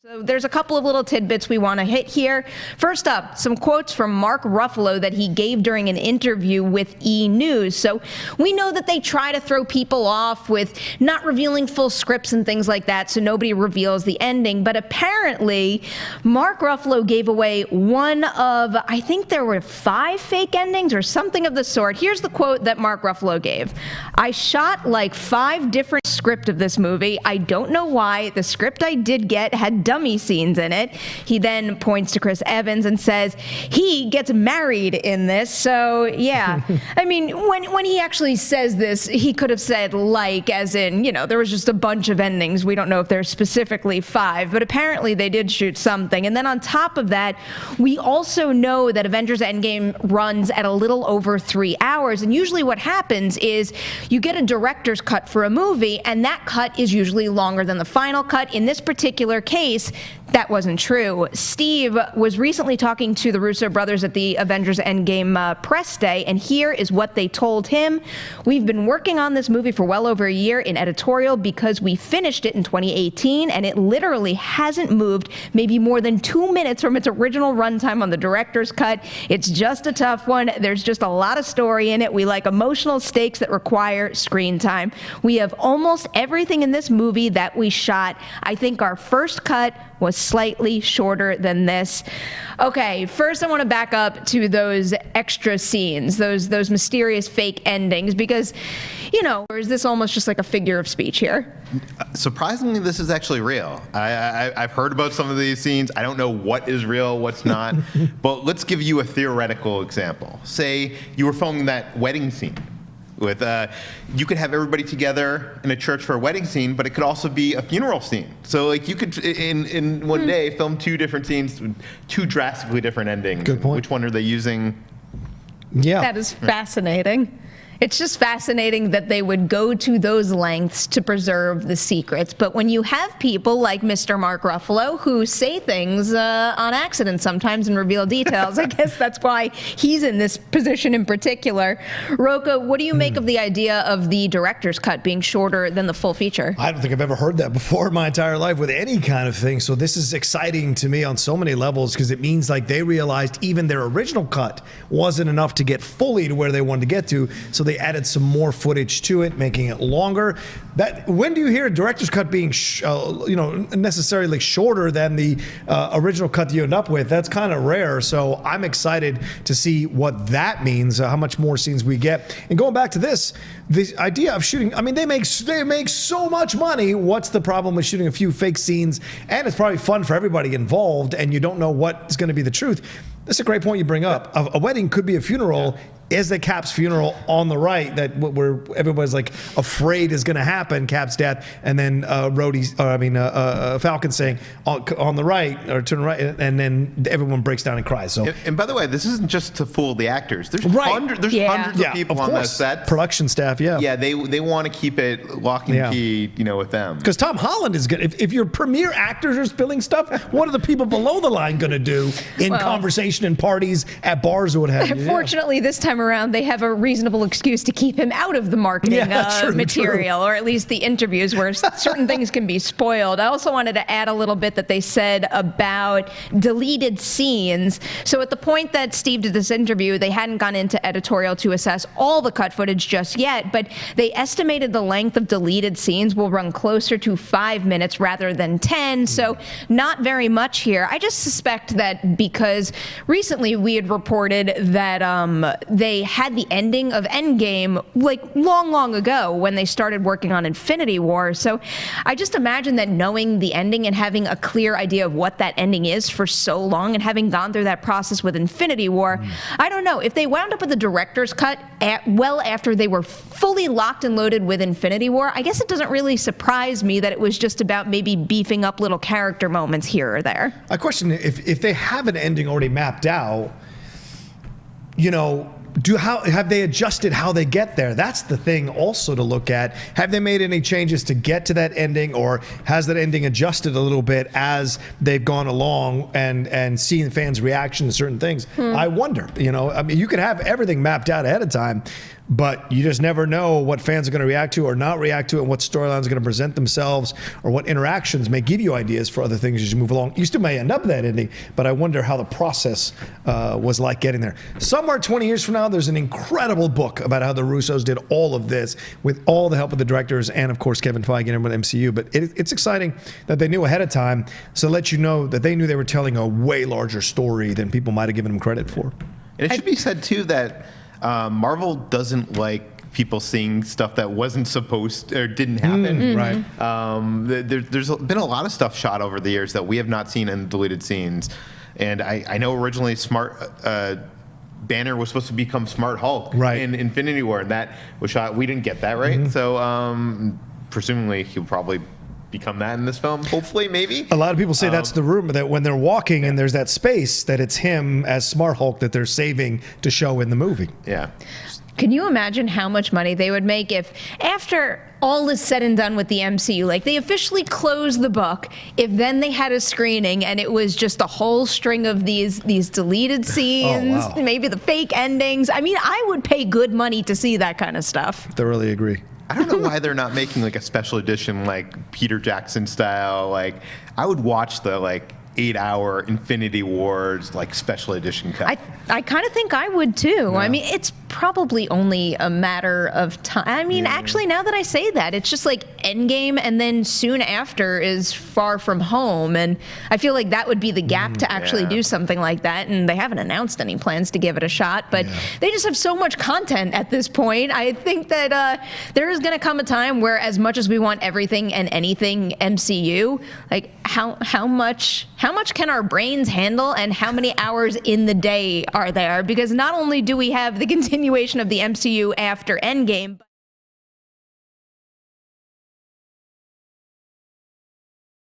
So there's a couple of little tidbits we want to hit here. First up, some quotes from Mark Ruffalo that he gave during an interview with E! News. So we know that they try to throw people off with not revealing full scripts and things like that, so nobody reveals the ending. But apparently, Mark Ruffalo gave away one of, I think there were 5 fake endings or something of the sort. Here's the quote that Mark Ruffalo gave. "I shot like 5 different scripts of this movie. I don't know why. The script I did get had dummy scenes in it." He then points to Chris Evans and says he gets married in this. So yeah, I mean, when he actually says this, he could have said like, as in, you know, there was just a bunch of endings. We don't know if there's specifically 5, but apparently they did shoot something. And then on top of that, we also know that Avengers Endgame runs at a little over 3 hours. And usually what happens is you get a director's cut for a movie, and that cut is usually longer than the final cut. In this particular case, that wasn't true. Steve was recently talking to the Russo brothers at the Avengers Endgame press day, and here is what they told him. "We've been working on this movie for well over a year in editorial because we finished it in 2018, and it literally hasn't moved maybe more than 2 minutes from its original runtime on the director's cut. It's just a tough one. There's just a lot of story in it. We like emotional stakes that require screen time. We have almost everything in this movie that we shot. I think our first cut was slightly shorter than this." Okay, first I want to back up to those extra scenes, those mysterious fake endings, because, you know, or is this almost just like a figure of speech here? Surprisingly, this is actually real. I've heard about some of these scenes. I don't know what is real, what's not, but let's give you a theoretical example. Say you were filming that wedding scene. With you could have everybody together in a church for a wedding scene, but it could also be a funeral scene. So like you could in one day film 2 different scenes, 2 drastically different endings. Good point. Which one are they using? Yeah, That is fascinating. It's just fascinating that they would go to those lengths to preserve the secrets. But when you have people like Mr. Mark Ruffalo who say things on accident sometimes and reveal details, I guess that's why he's in this position in particular. Roka, what do you make of the idea of the director's cut being shorter than the full feature? I don't think I've ever heard that before in my entire life with any kind of thing. So this is exciting to me on so many levels because it means like they realized even their original cut wasn't enough to get fully to where they wanted to get to. So they added some more footage to it, making it longer. That when do you hear a director's cut being, necessarily shorter than the original cut that you end up with? That's kind of rare. So I'm excited to see what that means, how much more scenes we get. And going back to this, the idea of shooting, I mean, they make so much money. What's the problem with shooting a few fake scenes? And it's probably fun for everybody involved, and you don't know what's going to be the truth. That's a great point you bring up. A wedding could be a funeral. Is the Cap's funeral on the right that where everybody's like afraid is going to happen, Cap's death, and then Falcon saying on the right or turn right, and then everyone breaks down and cries. So, and by the way, this isn't just to fool the actors. There's Right. hundreds of people of on the course. set. Production staff, yeah. Yeah, they want to keep it lock and key, with them. Because Tom Holland is good. If your premier actors are spilling stuff, what are the people below the line going to do in conversation and parties at bars or what have you? Fortunately, this time around, they have a reasonable excuse to keep him out of the marketing material, or at least the interviews where certain things can be spoiled. I also wanted to add a little bit that they said about deleted scenes. So at the point that Steve did this interview, they hadn't gone into editorial to assess all the cut footage just yet, but they estimated the length of deleted scenes will run closer to 5 minutes rather than 10, so not very much here. I just suspect that because recently we had reported that they had the ending of Endgame like long ago when they started working on Infinity War. So I just imagine that knowing the ending and having a clear idea of what that ending is for so long and having gone through that process with Infinity War, I don't know. If they wound up with the director's cut well after they were fully locked and loaded with Infinity War, I guess it doesn't really surprise me that it was just about maybe beefing up little character moments here or there. I question if they have an ending already mapped out, have they adjusted how they get there? That's the thing also to look at. Have they made any changes to get to that ending, or has that ending adjusted a little bit as they've gone along and seen the fans' reaction to certain things? I wonder. You can have everything mapped out ahead of time, but you just never know what fans are going to react to or not react to, and what storylines are going to present themselves, or what interactions may give you ideas for other things as you move along. You still may end up that ending, but I wonder how the process was like getting there. Somewhere 20 years from now, there's an incredible book about how the Russos did all of this with all the help of the directors and, of course, Kevin Feige and everyone at MCU. But it's exciting that they knew ahead of time, so let you know that they knew they were telling a way larger story than people might have given them credit for. And it should be said, too, that Marvel doesn't like people seeing stuff that wasn't supposed or didn't happen. Right. There's been a lot of stuff shot over the years that we have not seen in deleted scenes. And I know originally Banner was supposed to become Smart Hulk in Infinity War, and that was shot. We didn't get that right. So presumably he'll probably become that in this film, hopefully, maybe. A lot of people say that's the rumor, that when they're walking and there's that space, that it's him as Smart Hulk that they're saving to show in the movie. Yeah. Can you imagine how much money they would make if, after all is said and done with the MCU, like they officially closed the book, if then they had a screening and it was just a whole string of these deleted scenes, maybe the fake endings? I mean, I would pay good money to see that kind of stuff. Thoroughly agree. I don't know why they're not making like a special edition, like Peter Jackson style. Like, I would watch the 8-hour Infinity Wars special edition cut. I kind of think I would too. Yeah. I mean, it's probably only a matter of time. I mean, actually, now that I say that, it's just like Endgame, and then soon after is Far From Home, and I feel like that would be the gap to actually do something like that. And they haven't announced any plans to give it a shot, but they just have so much content at this point. I think that there is going to come a time where, as much as we want everything and anything MCU, like how much can our brains handle, and how many hours in the day are there? Because not only do we have the continuation of the MCU after Endgame,